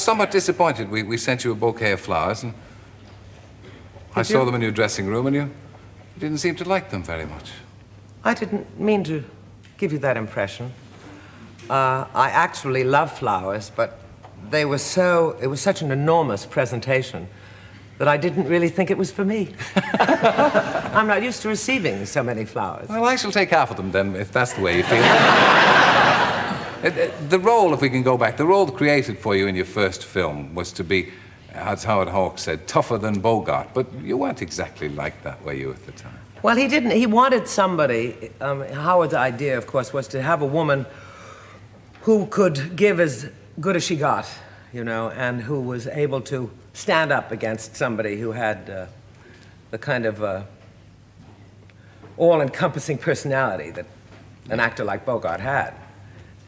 somewhat disappointed. We sent you a bouquet of flowers, and I saw them in your dressing room, and you didn't seem to like them very much. I didn't mean to give you that impression. I actually love flowers, but it was such an enormous presentation that I didn't really think it was for me. I'm not used to receiving so many flowers. Well, I shall take half of them then, if that's the way you feel. The role, if we can go back, the role created for you in your first film was to be, as Howard Hawks said, tougher than Bogart, but you weren't exactly like that, were you, at the time? Well, he didn't. He wanted somebody, Howard's idea, of course, was to have a woman who could give as good as she got, you know, and who was able to stand up against somebody who had the kind of all-encompassing personality that an actor like Bogart had.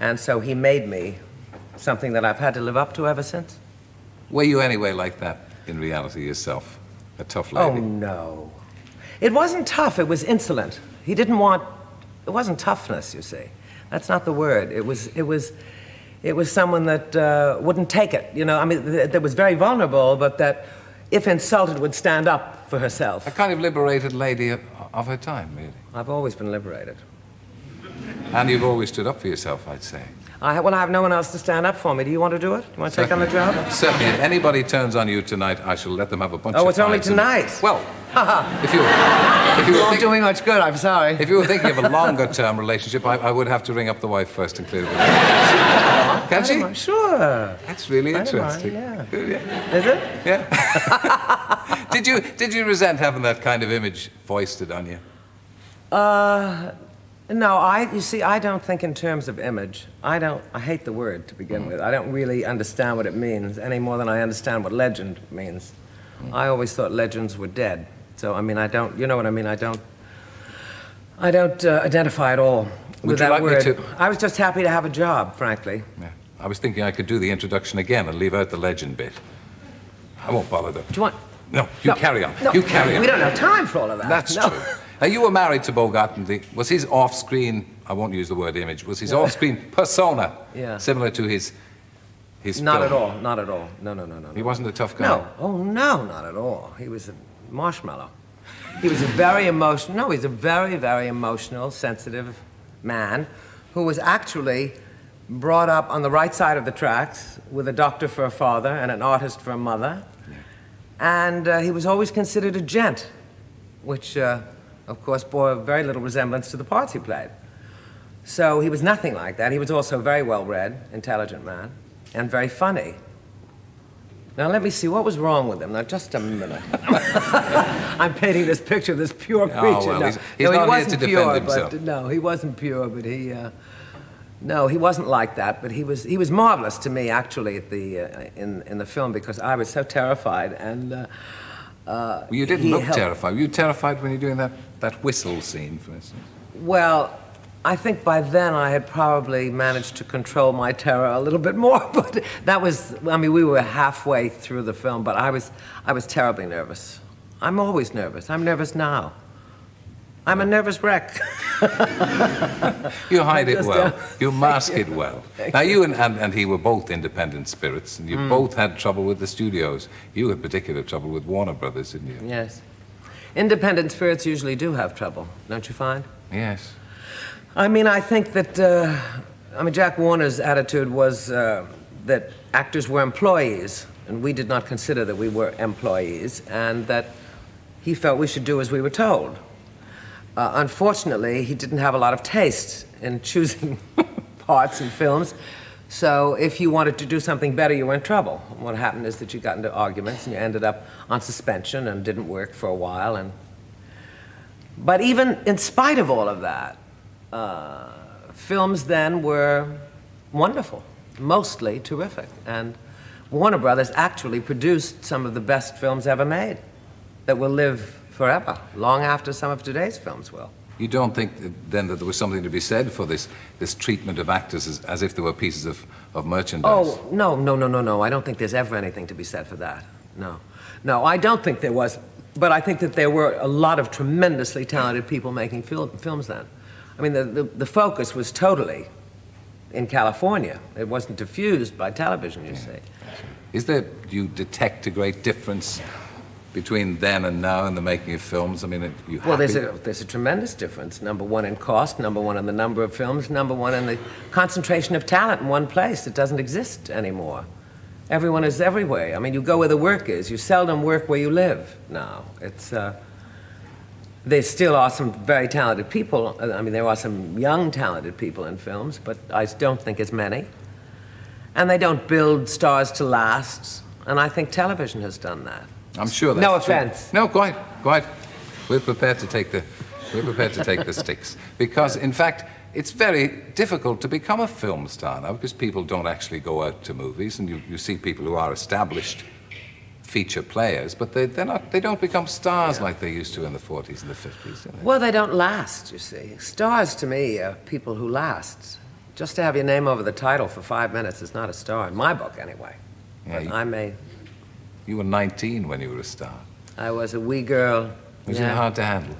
And so he made me something that I've had to live up to ever since. Were you anyway like that in reality yourself? A tough lady? Oh, no. It wasn't tough, it was insolent. He didn't want, it wasn't toughness, you see. That's not the word. It was someone that wouldn't take it, you know. I mean, that was very vulnerable, but that, if insulted, would stand up for herself. A kind of liberated lady of her time, really. I've always been liberated. And you've always stood up for yourself, I'd say. Well, I have no one else to stand up for me. Do you want to do it? You want to take on the job? Certainly. If anybody turns on you tonight, I shall let them have a bunch of Oh, it's only tonight? Well, if you were not doing much good, I'm sorry. If you were thinking of a longer-term relationship, I would have to ring up the wife first and clear the Can she? Sure. That's really interesting. Yeah. Yeah. Is it? Yeah. Did you resent having that kind of image foisted on you? No, you see, I don't think in terms of image. I hate the word to begin with. I don't really understand what it means any more than I understand what legend means. I always thought legends were dead. So, I mean, you know what I mean? I don't identify at all with that word. I was just happy to have a job, frankly. Yeah. I was thinking I could do the introduction again and leave out the legend bit. I won't bother them. Do you want? No, you carry on. No, you carry on. We don't have time for all of that. That's true. Now, you were married to Bogart, and was his off-screen, I won't use the word image, was his off-screen persona similar to his Not film? at all, not at all. No. He wasn't a tough guy? No, oh no, not at all. He was a marshmallow. He was a very emotional, no, he's a very, very emotional, sensitive man who was actually brought up on the right side of the tracks with a doctor for a father and an artist for a mother. Yeah. And he was always considered a gent, which, of course, bore very little resemblance to the parts he played. So he was nothing like that. He was also a very well-read, intelligent man, and very funny. Now, let me see, what was wrong with him? Now, just a minute. I'm painting this picture of this pure creature. Oh, well, he's not here to defend himself. No, he wasn't pure, but no, he wasn't like that, but he was marvelous to me, actually, at in the film, because I was so terrified, and... well, you didn't look terrified. Were you terrified when you're doing that whistle scene, for instance? Well, I think by then I had probably managed to control my terror a little bit more, but that was, I mean, we were halfway through the film, but I was terribly nervous. I'm always nervous. I'm nervous now. I'm a nervous wreck. You hide it well. You mask it well. Now, you and he were both independent spirits, and you both had trouble with the studios. You had particular trouble with Warner Brothers, didn't you? Yes. Independent spirits usually do have trouble, don't you find? Yes. I mean, I think that, Jack Warner's attitude was that actors were employees, and we did not consider that we were employees, and that he felt we should do as we were told. Unfortunately, he didn't have a lot of taste in choosing parts in films, so if you wanted to do something better, you were in trouble. What happened is that you got into arguments, and you ended up on suspension and didn't work for a while. But even in spite of all of that, films then were wonderful, mostly terrific. And Warner Brothers actually produced some of the best films ever made that will live forever, long after some of today's films will. You don't think then that there was something to be said for this treatment of actors as if they were pieces of merchandise? Oh, no. I don't think there's ever anything to be said for that. No, I don't think there was. But I think that there were a lot of tremendously talented people making films then. I mean, the focus was totally in California. It wasn't diffused by television, you see. Do you detect a great difference between then and now in the making of films? I mean, you Well, happy? there's a tremendous difference. Number one in cost, number one in the number of films, number one in the concentration of talent in one place. It doesn't exist anymore. Everyone is everywhere. I mean, you go where the work is. You seldom work where you live now. There still are some very talented people. I mean, there are some young talented people in films, but I don't think as many. And they don't build stars to last. And I think television has done that. I'm sure that's No true. offense. No, quite. We're prepared to take the sticks. Because, in fact, it's very difficult to become a film star now because people don't actually go out to movies, and you see people who are established feature players, but they don't become stars like they used to in the 40s and the 50s, do they? Well, they don't last, you see. Stars, to me, are people who last. Just to have your name over the title for 5 minutes is not a star, in my book, anyway. Yeah, you were 19 when you were a star. I was a wee girl. Was it hard to handle?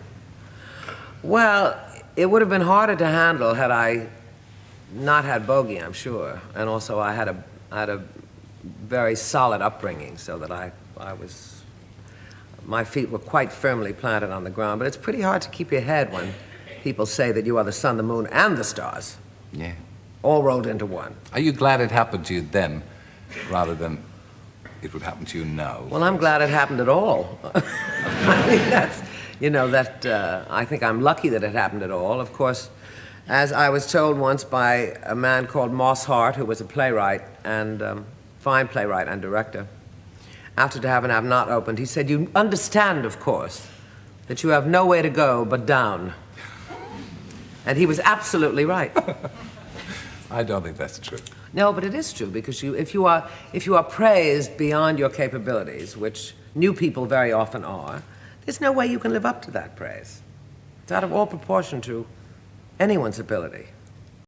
Well, it would have been harder to handle had I not had Bogey, I'm sure. And also I had a very solid upbringing, so that my feet were quite firmly planted on the ground. But it's pretty hard to keep your head when people say that you are the sun, the moon, and the stars. Yeah. All rolled into one. Are you glad it happened to you then, rather than it would happen to you now? Well, I'm glad it happened at all. I mean, I think I'm lucky that it happened at all. Of course, as I was told once by a man called Moss Hart, who was a playwright and fine playwright and director, after To Have and Have Not opened, he said, "You understand, of course, that you have nowhere to go but down." And he was absolutely right. I don't think that's true. No, but it is true, because if you are praised beyond your capabilities, which new people very often are, there's no way you can live up to that praise. It's out of all proportion to anyone's ability.